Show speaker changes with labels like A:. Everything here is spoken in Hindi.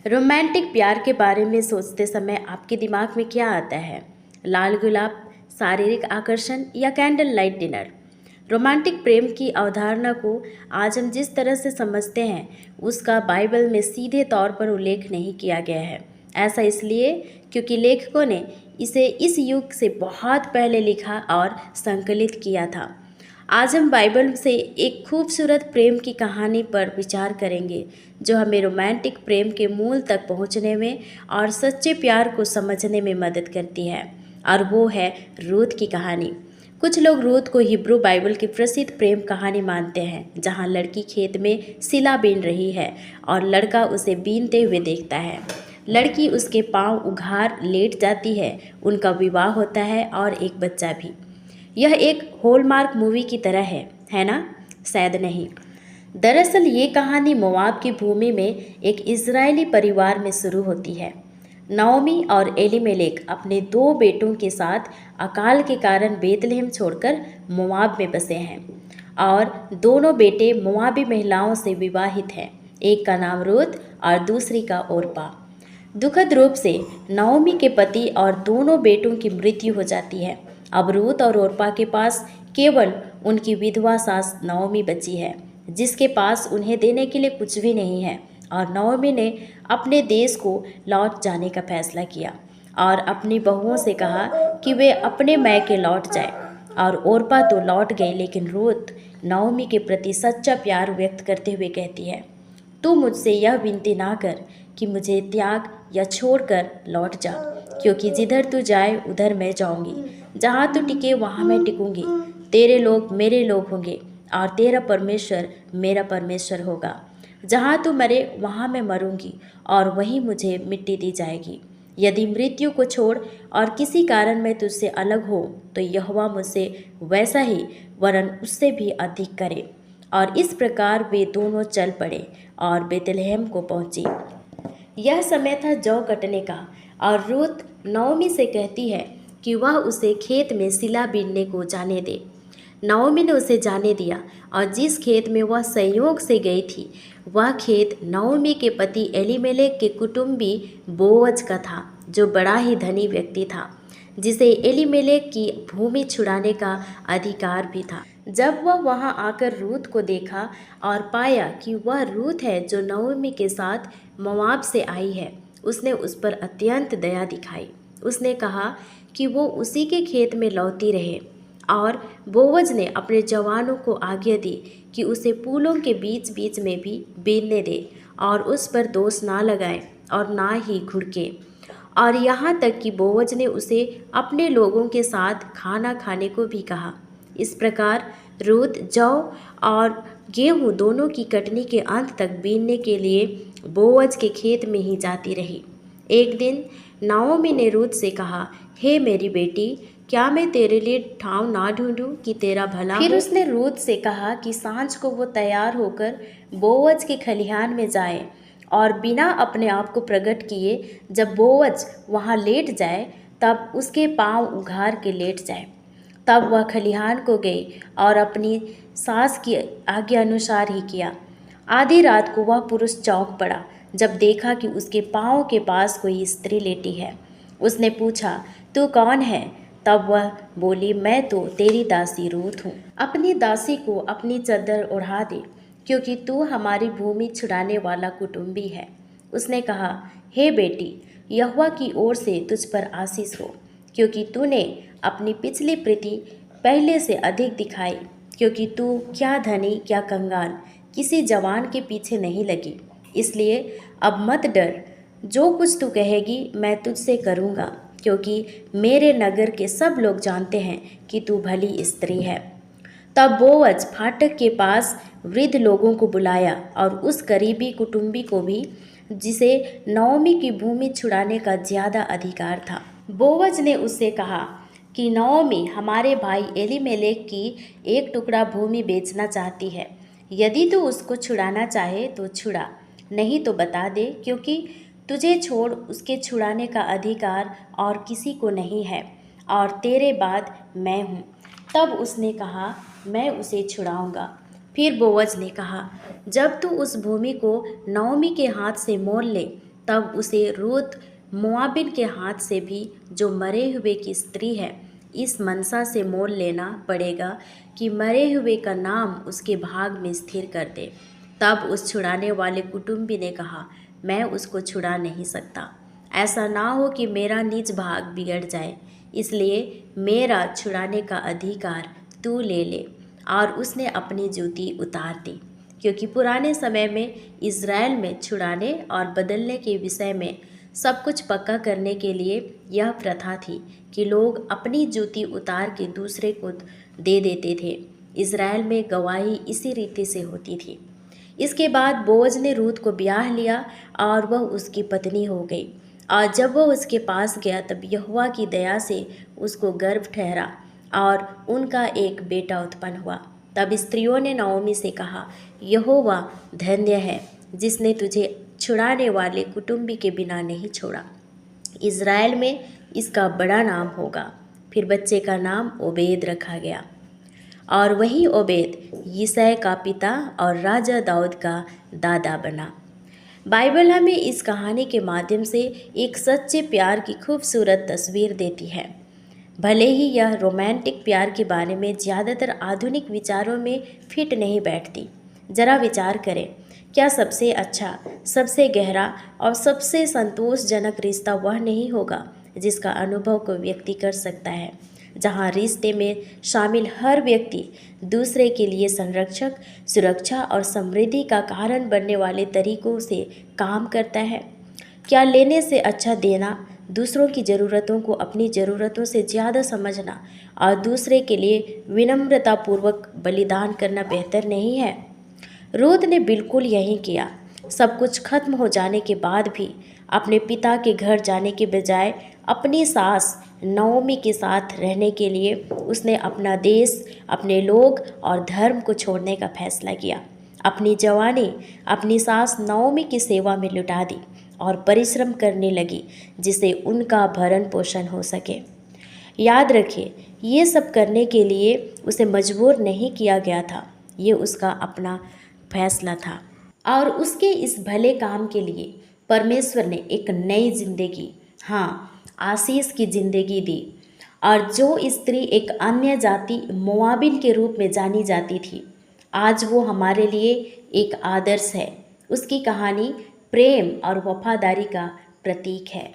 A: रोमांटिक प्यार के बारे में सोचते समय आपके दिमाग में क्या आता है? लाल गुलाब, शारीरिक आकर्षण या कैंडल लाइट डिनर? रोमांटिक प्रेम की अवधारणा को आज हम जिस तरह से समझते हैं, उसका बाइबल में सीधे तौर पर उल्लेख नहीं किया गया है। ऐसा इसलिए क्योंकि लेखकों ने इसे इस युग से बहुत पहले लिखा और संकलित किया था। आज हम बाइबल से एक खूबसूरत प्रेम की कहानी पर विचार करेंगे, जो हमें रोमांटिक प्रेम के मूल तक पहुंचने में और सच्चे प्यार को समझने में मदद करती है, और वो है रूथ की कहानी। कुछ लोग रूथ को हिब्रू बाइबल की प्रसिद्ध प्रेम कहानी मानते हैं, जहां लड़की खेत में सिला बीन रही है और लड़का उसे बीनते हुए देखता है। लड़की उसके पांव उघार लेट जाती है, उनका विवाह होता है और एक बच्चा भी। यह एक हॉलमार्क मूवी की तरह है ना? शायद नहीं। दरअसल ये कहानी मोआब की भूमि में एक इजरायली परिवार में शुरू होती है। नाओमी और एलीमेलेक अपने दो बेटों के साथ अकाल के कारण बेतलहम छोड़कर मोआब में बसे हैं, और दोनों बेटे मोआबी महिलाओं से विवाहित हैं। एक का नाम रूथ और दूसरी का ओरपा। दुखद रूप से नाओमी के पति और दोनों बेटों की मृत्यु हो जाती है। अब रूथ और ओरपा के पास केवल उनकी विधवा सास नाओमी बची है, जिसके पास उन्हें देने के लिए कुछ भी नहीं है। और नाओमी ने अपने देश को लौट जाने का फैसला किया और अपनी बहुओं से कहा कि वे अपने मैके लौट जाए। और ओरपा तो लौट गई, लेकिन रूथ नाओमी के प्रति सच्चा प्यार व्यक्त करते हुए कहती है, तू मुझसे यह विनती ना कर कि मुझे त्याग या छोड़कर लौट जा, क्योंकि जिधर तू जाए उधर मैं जाऊंगी, जहाँ तू टिके वहाँ मैं टिकूंगी। तेरे लोग मेरे लोग होंगे और तेरा परमेश्वर मेरा परमेश्वर होगा। जहाँ तू मरे वहाँ मैं मरूंगी और वहीं मुझे मिट्टी दी जाएगी। यदि मृत्यु को छोड़ और किसी कारण मैं तुझसे अलग हो, तो यहोवा मुझसे वैसा ही वरन उससे भी अधिक करे। और इस प्रकार वे दोनों चल पड़े और बेतलहम को पहुँची। यह समय था जौ कटने का, और रूथ नाओमी से कहती है कि वह उसे खेत में सिला बीनने को जाने दे। नाओमी ने उसे जाने दिया, और जिस खेत में वह संयोग से गई थी, वह खेत नाओमी के पति एलीमेलेक के कुटुंबी बोअज का था, जो बड़ा ही धनी व्यक्ति था, जिसे एलीमेलेक की भूमि छुड़ाने का अधिकार भी था। जब वह वहां आकर रूथ को देखा और पाया कि वह रूथ है जो नाओमी के साथ मोआब से आई है, उसने उस पर अत्यंत दया दिखाई। उसने कहा कि वो उसी के खेत में लौटी रहे, और बोअज ने अपने जवानों को आज्ञा दी कि उसे फूलों के बीच बीच में भी बीनने दे, और उस पर दोष ना लगाए और ना ही घुड़के। और यहाँ तक कि बोअज ने उसे अपने लोगों के साथ खाना खाने को भी कहा। इस प्रकार रूथ जौ और गेहूं दोनों की कटनी के अंत तक बीनने के लिए बोअज के खेत में ही जाती रही। एक दिन नाओमी ने रूथ से कहा, हे मेरी बेटी, क्या मैं तेरे लिए ठाव ना ढूंढूं कि तेरा भला फिर हो? उसने रूथ से कहा कि सांझ को वो तैयार होकर बोअज के खलिहान में जाए, और बिना अपने आप को प्रकट किए जब बोअज वहाँ लेट जाए, तब उसके पांव उघार के लेट जाए। तब वह खलिहान को गई और अपनी सास की आज्ञा अनुसार ही किया। आधी रात को वह पुरुष चौंक पड़ा जब देखा कि उसके पाँव के पास कोई स्त्री लेटी है। उसने पूछा, तू कौन है? तब वह बोली, मैं तो तेरी दासी रूथ हूँ। अपनी दासी को अपनी चादर ओढ़ा दे, क्योंकि तू हमारी भूमि छुड़ाने वाला कुटुंबी है। उसने कहा, हे बेटी, यहोवा की ओर से तुझ पर आशीष हो, क्योंकि तूने अपनी पिछली प्रीति पहले से अधिक दिखाई, क्योंकि तू क्या धनी क्या कंगाल किसी जवान के पीछे नहीं लगी। इसलिए अब मत डर, जो कुछ तू कहेगी मैं तुझसे करूँगा, क्योंकि मेरे नगर के सब लोग जानते हैं कि तू भली स्त्री है। तब बोअज फाटक के पास वृद्ध लोगों को बुलाया, और उस करीबी कुटुंबी को भी, जिसे नाओमी की भूमि छुड़ाने का ज़्यादा अधिकार था। बोअज ने उससे कहा कि नाओमी हमारे भाई एलीमेलेक की एक टुकड़ा भूमि बेचना चाहती है। यदि तू उसको छुड़ाना चाहे तो छुड़ा, नहीं तो बता दे, क्योंकि तुझे छोड़ उसके छुड़ाने का अधिकार और किसी को नहीं है, और तेरे बाद मैं हूँ। तब उसने कहा, मैं उसे छुड़ाऊंगा। फिर बोअज ने कहा, जब तू उस भूमि को नाओमी के हाथ से मोल ले, तब उसे रूत मोआबिन के हाथ से भी, जो मरे हुए की स्त्री है, इस मनसा से मोल लेना पड़ेगा कि मरे हुए का नाम उसके भाग में स्थिर कर दे। तब उस छुड़ाने वाले कुटुंबी ने कहा, मैं उसको छुड़ा नहीं सकता, ऐसा ना हो कि मेरा निज भाग बिगड़ जाए, इसलिए मेरा छुड़ाने का अधिकार तू ले ले। और उसने अपनी जूती उतार दी, क्योंकि पुराने समय में इज़राइल में छुड़ाने और बदलने के विषय में सब कुछ पक्का करने के लिए यह प्रथा थी कि लोग अपनी जूती उतार के दूसरे को दे देते थे। इज़राइल में गवाही इसी रीति से होती थी। इसके बाद बोअज ने रूत को ब्याह लिया और वह उसकी पत्नी हो गई। और जब वह उसके पास गया तब यहोवा की दया से उसको गर्भ ठहरा और उनका एक बेटा उत्पन्न हुआ। तब स्त्रियों ने नओमी से कहा, यहोवा धन्य है जिसने तुझे छुड़ाने वाले कुटुंबी के बिना नहीं छोड़ा। इज़राइल में इसका बड़ा नाम होगा। फिर बच्चे का नाम ओबेद रखा गया और वही ओबेद यिशै का पिता और राजा दाऊद का दादा बना। बाइबल हमें इस कहानी के माध्यम से एक सच्चे प्यार की खूबसूरत तस्वीर देती है। भले ही यह रोमांटिक प्यार के बारे में ज़्यादातर आधुनिक विचारों में फिट नहीं बैठती। जरा विचार करें, क्या सबसे अच्छा, सबसे गहरा और सबसे संतोषजनक रिश्ता वह नहीं होगा जिसका अनुभव को व्यक्ति कर सकता है, जहाँ रिश्ते में शामिल हर व्यक्ति दूसरे के लिए संरक्षक, सुरक्षा और समृद्धि का कारण बनने वाले तरीकों से काम करता है। क्या लेने से अच्छा देना, दूसरों की ज़रूरतों को अपनी ज़रूरतों से ज़्यादा समझना और दूसरे के लिए विनम्रतापूर्वक बलिदान करना बेहतर नहीं है? रूत ने बिल्कुल यही किया। सब कुछ खत्म हो जाने के बाद भी अपने पिता के घर जाने के बजाय अपनी सास नओमी के साथ रहने के लिए उसने अपना देश, अपने लोग और धर्म को छोड़ने का फैसला किया। अपनी जवानी अपनी सास नओमी की सेवा में लुटा दी और परिश्रम करने लगी जिससे उनका भरण पोषण हो सके। याद रखिए, ये सब करने के लिए उसे मजबूर नहीं किया गया था, ये उसका अपना फैसला था। और उसके इस भले काम के लिए परमेश्वर ने एक नई जिंदगी, हाँ, आशीष की जिंदगी दी। और जो स्त्री एक अन्य जाति मोआबिन के रूप में जानी जाती थी, आज वो हमारे लिए एक आदर्श है। उसकी कहानी प्रेम और वफादारी का प्रतीक है।